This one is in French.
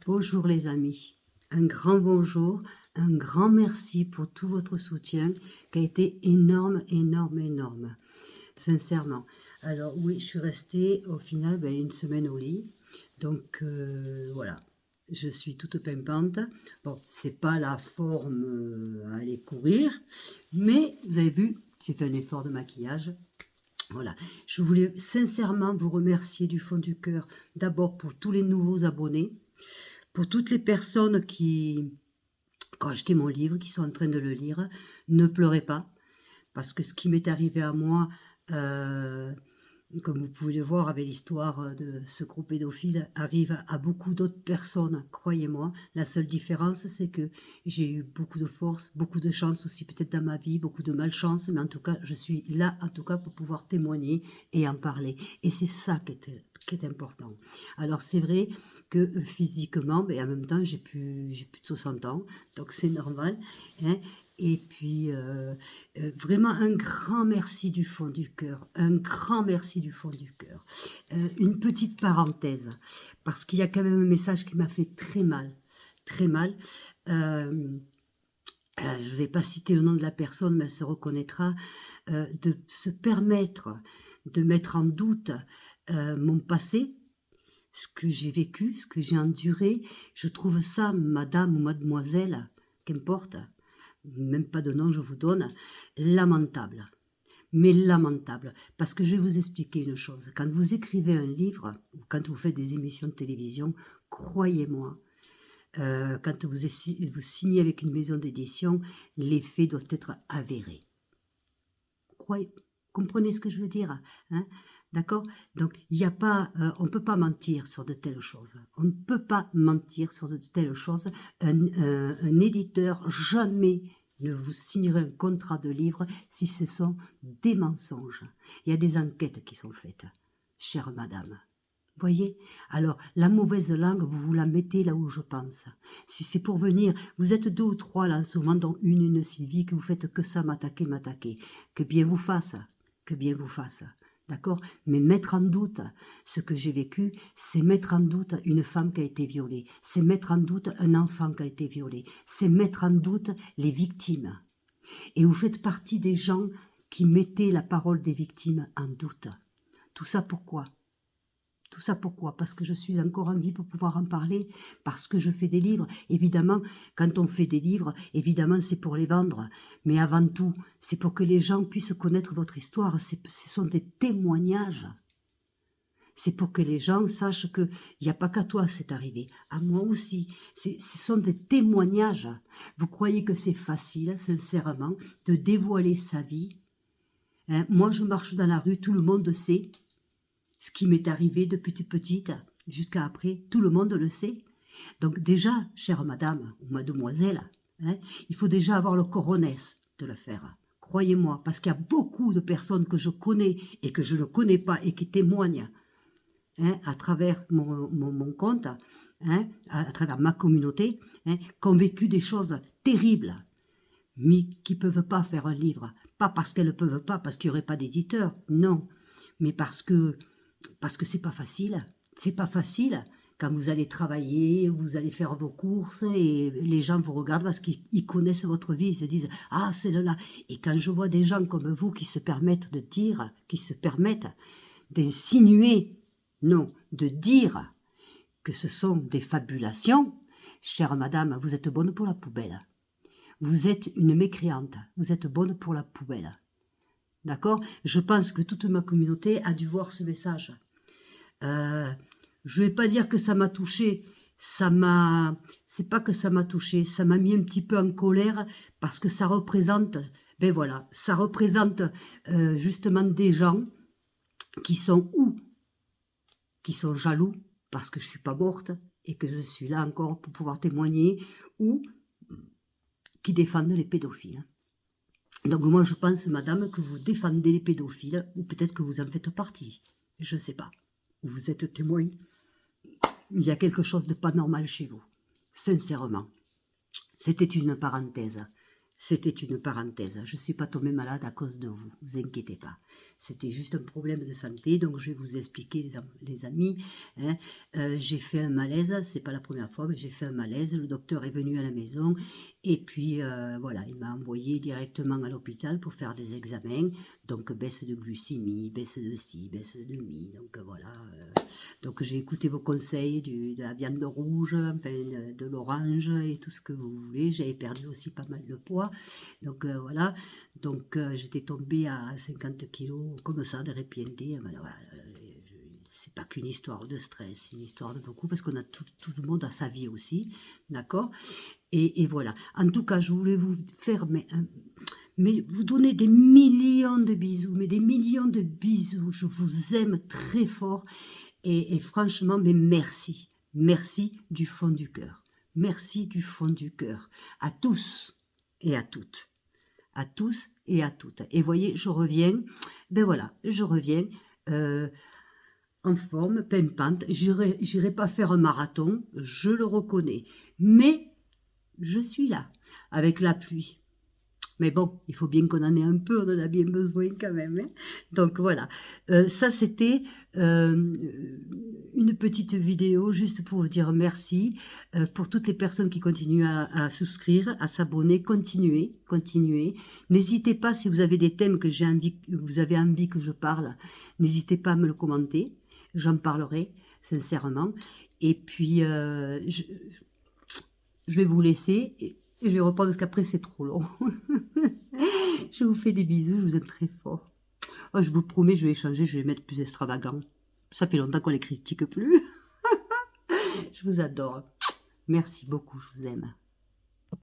Bonjour les amis, un grand bonjour, un grand merci pour tout votre soutien qui a été énorme, énorme, énorme, sincèrement. Alors oui, je suis restée au final une semaine au lit, donc voilà, je suis toute pimpante. Bon, c'est pas la forme à aller courir, mais vous avez vu, j'ai fait un effort de maquillage. Voilà, je voulais sincèrement vous remercier du fond du cœur, d'abord pour tous les nouveaux abonnés, pour toutes les personnes qui ont acheté mon livre, qui sont en train de le lire. Ne pleurez pas, parce que ce qui m'est arrivé à moi, euh, comme vous pouvez le voir avec l'histoire de ce groupe pédophile, arrive à beaucoup d'autres personnes, croyez-moi. La seule différence, c'est que j'ai eu beaucoup de force, beaucoup de chance aussi peut-être dans ma vie, beaucoup de malchance, mais en tout cas, je suis là, en tout cas, pour pouvoir témoigner et en parler. Et c'est ça qui est important. Alors, c'est vrai que physiquement, mais en même temps, j'ai plus de 60 ans, donc c'est normal, hein. Et puis, vraiment un grand merci du fond du cœur, un grand merci du fond du cœur. Une petite parenthèse, parce qu'il y a quand même un message qui m'a fait très mal, très mal. Je ne vais pas citer le nom de la personne, mais elle se reconnaîtra, de se permettre de mettre en doute mon passé, ce que j'ai vécu, ce que j'ai enduré. Je trouve ça, madame ou mademoiselle, qu'importe, même pas de nom je vous donne, lamentable. Mais lamentable, parce que je vais vous expliquer une chose. Quand vous écrivez un livre, ou quand vous faites des émissions de télévision, croyez-moi, quand vous signez avec une maison d'édition, les faits doivent être avérés. Comprenez ce que je veux dire, hein? D'accord? Donc, il n'y a pas, on ne peut pas mentir sur de telles choses. On ne peut pas mentir sur de telles choses. Un éditeur jamais ne vous signerait un contrat de livre si ce sont des mensonges. Il y a des enquêtes qui sont faites, chère madame. Voyez? Alors, la mauvaise langue, vous vous la mettez là où je pense. Si c'est pour venir, vous êtes 2 ou 3 là en ce moment, dont une Sylvie, que vous faites que ça, m'attaquer. Que bien vous fasse, que bien vous fasse. D'accord? Mais mettre en doute ce que j'ai vécu, c'est mettre en doute une femme qui a été violée. C'est mettre en doute un enfant qui a été violé. C'est mettre en doute les victimes. Et vous faites partie des gens qui mettaient la parole des victimes en doute. Tout ça pourquoi? Tout ça pourquoi? Parce que je suis encore en vie pour pouvoir en parler, parce que je fais des livres. Évidemment, quand on fait des livres, évidemment, c'est pour les vendre. Mais avant tout, c'est pour que les gens puissent connaître votre histoire. Ce sont des témoignages. C'est pour que les gens sachent qu'il n'y a pas qu'à toi c'est arrivé, à moi aussi. Ce sont des témoignages. Vous croyez que c'est facile, sincèrement, de dévoiler sa vie, hein? Moi, je marche dans la rue, tout le monde sait. Ce qui m'est arrivé depuis toute petite jusqu'à après, tout le monde le sait. Donc déjà, chère madame ou mademoiselle, hein, il faut déjà avoir le coronesse de le faire. Croyez-moi, parce qu'il y a beaucoup de personnes que je connais et que je ne connais pas et qui témoignent, hein, à travers mon compte, hein, à travers ma communauté, hein, qui ont vécu des choses terribles, mais qui ne peuvent pas faire un livre. Pas parce qu'elles ne peuvent pas, parce qu'il n'y aurait pas d'éditeur, non, mais parce que c'est pas facile. C'est pas facile quand vous allez travailler, vous allez faire vos courses et les gens vous regardent parce qu'ils connaissent votre vie, ils se disent « Ah, c'est là ». Et quand je vois des gens comme vous qui se permettent de dire, qui se permettent d'insinuer, non, de dire que ce sont des fabulations, chère madame, vous êtes bonne pour la poubelle. Vous êtes une mécréante, vous êtes bonne pour la poubelle. D'accord? Je pense que toute ma communauté a dû voir ce message. Je ne vais pas dire que ça m'a touché, c'est pas que ça m'a touché, ça m'a mis un petit peu en colère parce que ça représente, ben voilà, ça représente justement des gens qui sont qui sont jaloux parce que je suis pas morte et que je suis là encore pour pouvoir témoigner, ou qui défendent les pédophiles. Donc moi je pense, madame, que vous défendez les pédophiles, ou peut-être que vous en faites partie, je ne sais pas. Vous êtes témoin. Il y a quelque chose de pas normal chez vous, sincèrement. C'était une parenthèse. C'était une parenthèse. Je ne suis pas tombée malade à cause de vous. Vous inquiétez pas. C'était juste un problème de santé. Donc, je vais vous expliquer, les amis. Hein. J'ai fait un malaise. C'est pas la première fois, mais j'ai fait un malaise. Le docteur est venu à la maison. Et puis, voilà, il m'a envoyé directement à l'hôpital pour faire des examens. Donc, baisse de glucémie, baisse de ci, baisse de mi. Donc, voilà. Donc, j'ai écouté vos conseils de la viande rouge, enfin, de l'orange et tout ce que vous voulez. J'avais perdu aussi pas mal de poids. Donc voilà, donc j'étais tombée à 50 kilos comme ça, de répiendi. Voilà, c'est pas qu'une histoire de stress, c'est une histoire de beaucoup, parce qu'on a tout le monde a sa vie aussi, d'accord, et voilà. En tout cas, je voulais vous faire, mais vous donner des millions de bisous, mais des millions de bisous. Je vous aime très fort, et franchement, mais merci. Merci du fond du cœur. Merci du fond du cœur. À tous et à toutes. À tous et à toutes. Et voyez, je reviens, ben voilà, je reviens en forme, pimpante. J'irai pas faire un marathon, je le reconnais. Mais je suis là, avec la pluie. Mais bon, il faut bien qu'on en ait un peu, on en a bien besoin quand même. Hein. Donc voilà, ça c'était une petite vidéo juste pour vous dire merci. Pour toutes les personnes qui continuent à souscrire, à s'abonner, continuez. N'hésitez pas, si vous avez des thèmes que vous avez envie que je parle, n'hésitez pas à me le commenter, j'en parlerai sincèrement. Et puis, je vais vous laisser. Et je vais reprendre parce qu'après c'est trop long. Je vous fais des bisous, je vous aime très fort. Oh, je vous promets, je vais changer, je vais mettre plus extravagant. Ça fait longtemps qu'on les critique plus. Je vous adore. Merci beaucoup, je vous aime.